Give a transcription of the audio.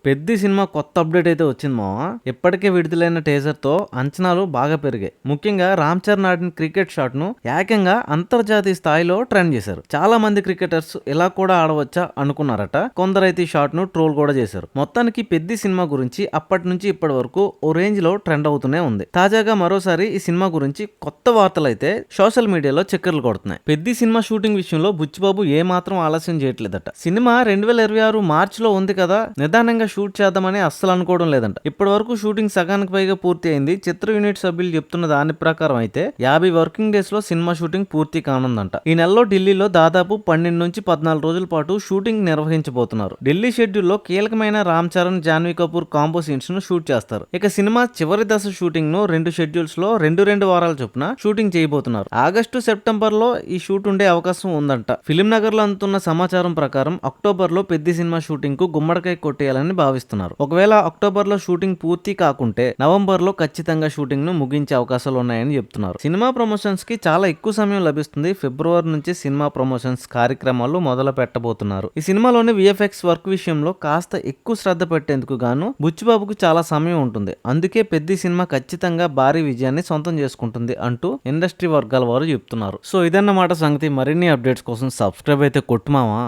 Peddi cinema కొత్త update అయితే వచ్చింది మావా. ఇప్పటికే విడుదలైన టీజర్ తో అంచనాలు బాగా పెరిగాయి. ముఖ్యంగా రామ్ చరణ్ ఆడిన క్రికెట్ షాట్ ను ఏకంగా అంతర్జాతీయ స్థాయిలో ట్రెండ్ చేశారు. చాలా మంది క్రికెటర్స్ ఇలా కూడా ఆడవచ్చా అనుకున్నారట. కొందరైతే ఈ షాట్ ను ట్రోల్ కూడా చేశారు. మొత్తానికి పెద్ది సినిమా గురించి అప్పటి నుంచి ఇప్పటి వరకు ఓ రేంజ్ లో ట్రెండ్ అవుతూనే ఉంది. తాజాగా మరోసారి ఈ సినిమా గురించి కొత్త వార్తలు అయితే సోషల్ మీడియాలో చక్కర్లు కొడుతున్నాయి. పెద్ది సినిమా షూటింగ్ విషయంలో బుచ్చిబాబు ఏ మాత్రం ఆలస్యం చేయట్లేదట. సినిమా 2026 మార్చ్ లో ఉంది కదా, నిదానంగా షూట్ చేద్దామని అస్సలు అనుకోవడం లేదంట. ఇప్పటి వరకు షూటింగ్ సగానికి పైగా పూర్తి అయింది. చిత్ర యూనిట్ సభ్యులు చెప్తున్న దాని ప్రకారం అయితే 50 వర్కింగ్ డేస్ లో సినిమా షూటింగ్ పూర్తి కానుందంట. ఈ నెలలో ఢిల్లీలో దాదాపు 12 నుంచి 14 రోజుల పాటు షూటింగ్ నిర్వహించబోతున్నారు. ఢిల్లీ షెడ్యూల్లో కీలకమైన రామ్ చరణ్, జాన్వీ కపూర్ కాంబో సీన్స్ ను షూట్ చేస్తారు. ఇక సినిమా చివరి దశ షూటింగ్ ను 2 షెడ్యూల్స్ లో 2 వారాల చొప్పున షూటింగ్ చేయబోతున్నారు. ఆగస్టు, సెప్టెంబర్ లో ఈ షూట్ ఉండే అవకాశం ఉందంట. ఫిలిం నగర్ లో అందుతున్న సమాచారం ప్రకారం అక్టోబర్ లో పెద్ది సినిమా షూటింగ్ కు గుమ్మడికాయ కొట్టేయాలని భావిస్తున్నారు. ఒకవేళ అక్టోబర్ లో షూటింగ్ పూర్తి కాకుంటే నవంబర్ లో ఖచ్చితంగా షూటింగ్ ను ముగించే అవకాశాలు ఉన్నాయని చెప్తున్నారు. సినిమా ప్రమోషన్స్ కి చాలా ఎక్కువ సమయం లభిస్తుంది. ఫిబ్రవరి నుంచి సినిమా ప్రమోషన్స్ కార్యక్రమాలు మొదలు పెట్టబోతున్నారు. ఈ సినిమాలోని విఎఫ్ఎక్స్ వర్క్ విషయంలో కాస్త ఎక్కువ శ్రద్ధ పెట్టేందుకు గాను బుచ్చిబాబుకు చాలా సమయం ఉంటుంది. అందుకే పెద్ది సినిమా ఖచ్చితంగా భారీ విజయాన్ని సొంతం చేసుకుంటుంది అంటూ ఇండస్ట్రీ వర్గాల వారు చెప్తున్నారు. సో ఇదన్నమాట సంగతి. మరిన్ని అప్డేట్స్ కోసం సబ్స్క్రైబ్ అయితే కొట్టుమావా.